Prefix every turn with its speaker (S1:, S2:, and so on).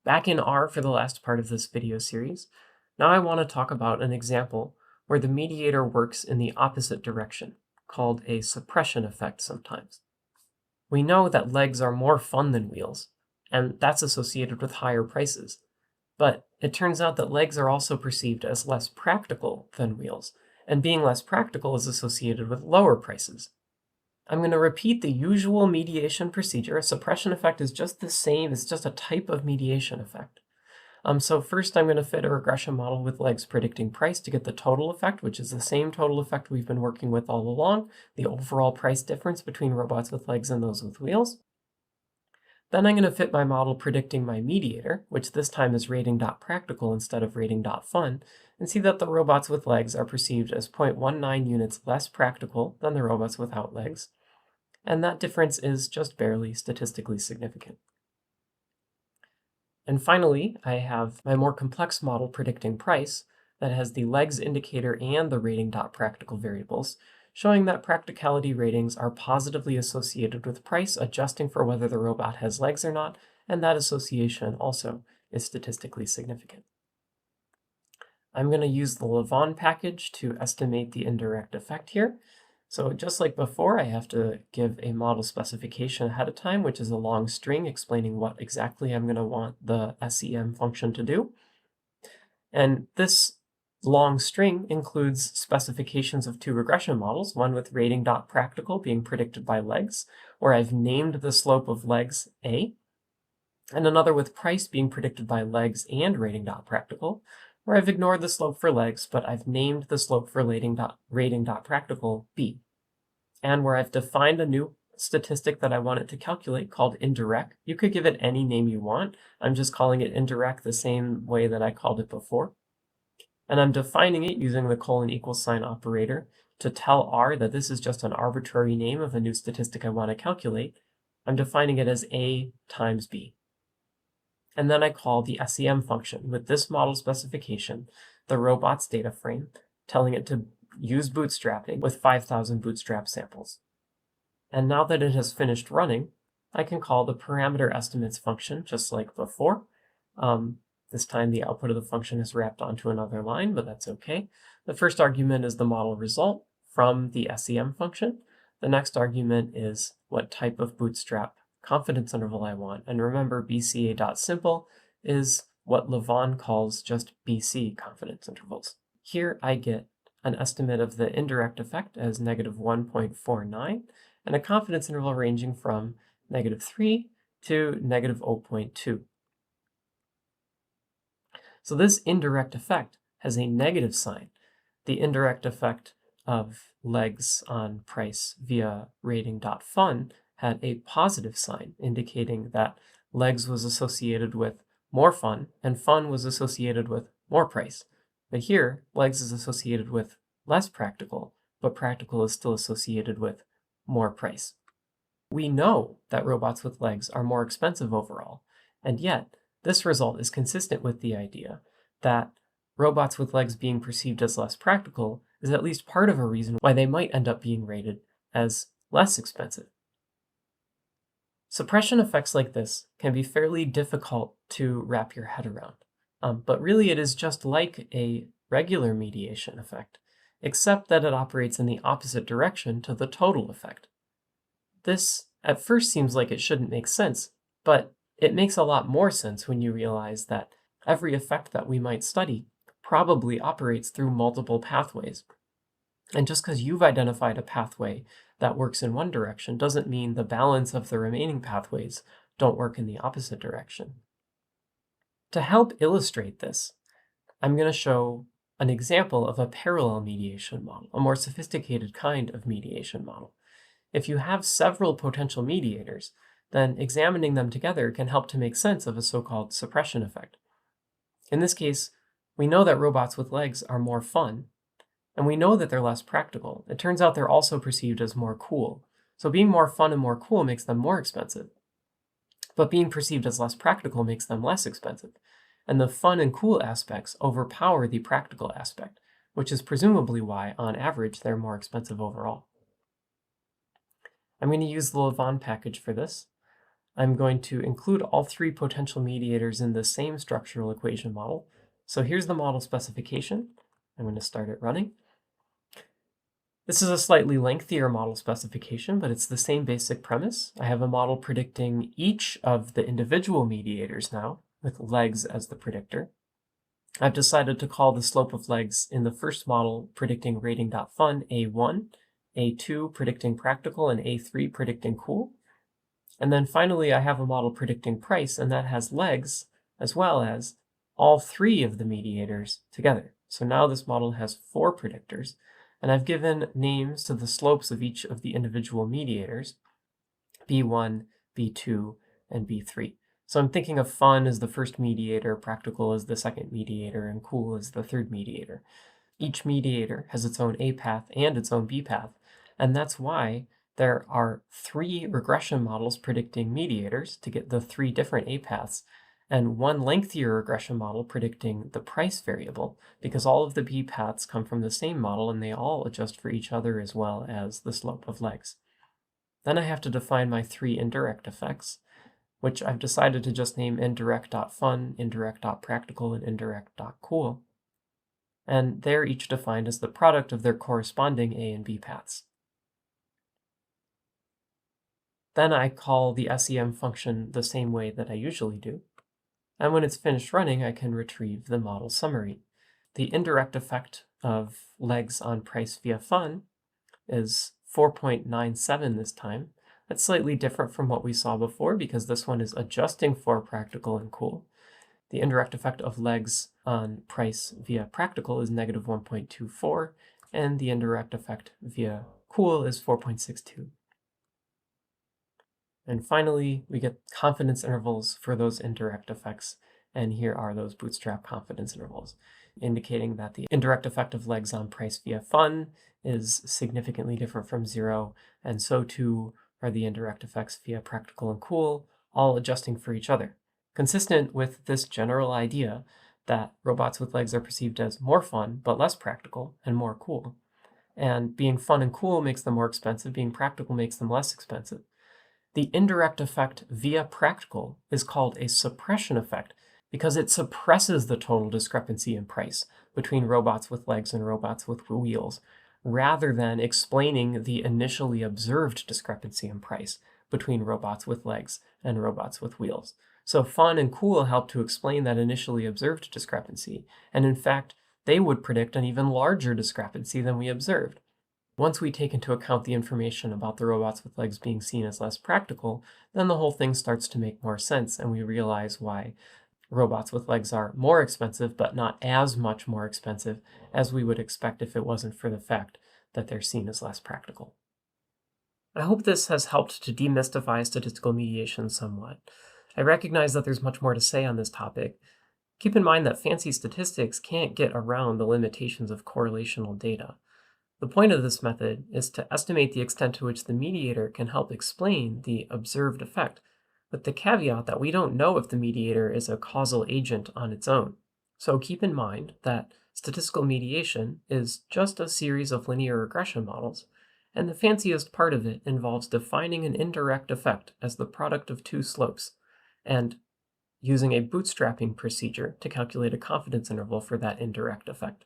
S1: Back in R for the last part of this video series, now I want to talk about an example where the mediator works in the opposite direction, called a suppression effect sometimes. We know that legs are more fun than wheels, and that's associated with higher prices. But it turns out that legs are also perceived as less practical than wheels, and being less practical is associated with lower prices. I'm going to repeat the usual mediation procedure. A suppression effect is just the same, it's just a type of mediation effect. So first I'm going to fit a regression model with legs predicting price to get the total effect, which is the same total effect we've been working with all along, the overall price difference between robots with legs and those with wheels. Then I'm going to fit my model predicting my mediator, which this time is rating.practical instead of rating.fun, and see that the robots with legs are perceived as 0.19 units less practical than the robots without legs, and that difference is just barely statistically significant. And finally, I have my more complex model predicting price that has the legs indicator and the rating.practical variables, showing that practicality ratings are positively associated with price, adjusting for whether the robot has legs or not, and that association also is statistically significant. I'm going to use the Levon package to estimate the indirect effect here. So just like before, I have to give a model specification ahead of time, which is a long string explaining what exactly I'm going to want the SEM function to do. And this long string includes specifications of two regression models, one with rating.practical being predicted by legs, where I've named the slope of legs A, and another with price being predicted by legs and rating.practical, where I've ignored the slope for legs, but I've named the slope for rating.practical B, and where I've defined a new statistic that I want it to calculate called indirect. You could give it any name you want. I'm just calling it indirect the same way that I called it before. And I'm defining it using the := operator to tell R that this is just an arbitrary name of a new statistic I want to calculate. I'm defining it as A times B. And then I call the SEM function with this model specification, the robot's data frame, telling it to use bootstrapping with 5,000 bootstrap samples. And now that it has finished running, I can call the parameter estimates function just like before. This time the output of the function is wrapped onto another line, but that's okay. The first argument is the model result from the SEM function. The next argument is what type of bootstrap confidence interval I want. And remember, bca.simple is what Levon calls just BC confidence intervals. Here I get an estimate of the indirect effect as -1.49 and a confidence interval ranging from -3 to -0.2. So this indirect effect has a negative sign. The indirect effect of legs on price via rating.fun had a positive sign, indicating that legs was associated with more fun and fun was associated with more price. But here, legs is associated with less practical, but practical is still associated with more price. We know that robots with legs are more expensive overall, and yet this result is consistent with the idea that robots with legs being perceived as less practical is at least part of a reason why they might end up being rated as less expensive. Suppression effects like this can be fairly difficult to wrap your head around, but really it is just like a regular mediation effect, except that it operates in the opposite direction to the total effect. This at first seems like it shouldn't make sense, but it makes a lot more sense when you realize that every effect that we might study probably operates through multiple pathways. And just because you've identified a pathway that works in one direction doesn't mean the balance of the remaining pathways don't work in the opposite direction. To help illustrate this, I'm going to show an example of a parallel mediation model, a more sophisticated kind of mediation model. If you have several potential mediators, then examining them together can help to make sense of a so-called suppression effect. In this case, we know that robots with legs are more fun, and we know that they're less practical. It turns out they're also perceived as more cool. So being more fun and more cool makes them more expensive. But being perceived as less practical makes them less expensive. And the fun and cool aspects overpower the practical aspect, which is presumably why, on average, they're more expensive overall. I'm going to use the Levon package for this. I'm going to include all three potential mediators in the same structural equation model. So here's the model specification. I'm going to start it running. This is a slightly lengthier model specification, but it's the same basic premise. I have a model predicting each of the individual mediators now, with legs as the predictor. I've decided to call the slope of legs in the first model predicting rating.fun A1, A2 predicting practical, and A3 predicting cool. And then finally, I have a model predicting price, and that has legs as well as all three of the mediators together. So now this model has 4 predictors, and I've given names to the slopes of each of the individual mediators, B1, B2, and B3. So I'm thinking of fun as the first mediator, practical as the second mediator, and cool as the third mediator. Each mediator has its own A path and its own B path, and that's why there are 3 regression models predicting mediators to get the 3 different A paths, and 1 lengthier regression model predicting the price variable, because all of the B paths come from the same model and they all adjust for each other as well as the slope of legs. Then I have to define my 3 indirect effects, which I've decided to just name indirect.fun, indirect.practical, and indirect.cool. And they're each defined as the product of their corresponding A and B paths. Then I call the SEM function the same way that I usually do. And when it's finished running, I can retrieve the model summary. The indirect effect of legs on price via fun is 4.97 this time. That's slightly different from what we saw before because this one is adjusting for practical and cool. The indirect effect of legs on price via practical is negative 1.24, and the indirect effect via cool is 4.62. And finally, we get confidence intervals for those indirect effects, and here are those bootstrap confidence intervals, indicating that the indirect effect of legs on price via fun is significantly different from 0, and so too are the indirect effects via practical and cool, all adjusting for each other. Consistent with this general idea that robots with legs are perceived as more fun but less practical and more cool. And being fun and cool makes them more expensive, being practical makes them less expensive. The indirect effect via practical is called a suppression effect because it suppresses the total discrepancy in price between robots with legs and robots with wheels, rather than explaining the initially observed discrepancy in price between robots with legs and robots with wheels. So fun and cool help to explain that initially observed discrepancy, and in fact, they would predict an even larger discrepancy than we observed. Once we take into account the information about the robots with legs being seen as less practical, then the whole thing starts to make more sense, and we realize why robots with legs are more expensive, but not as much more expensive as we would expect if it wasn't for the fact that they're seen as less practical. I hope this has helped to demystify statistical mediation somewhat. I recognize that there's much more to say on this topic. Keep in mind that fancy statistics can't get around the limitations of correlational data. The point of this method is to estimate the extent to which the mediator can help explain the observed effect, with the caveat that we don't know if the mediator is a causal agent on its own. So keep in mind that statistical mediation is just a series of linear regression models, and the fanciest part of it involves defining an indirect effect as the product of 2 slopes, and using a bootstrapping procedure to calculate a confidence interval for that indirect effect.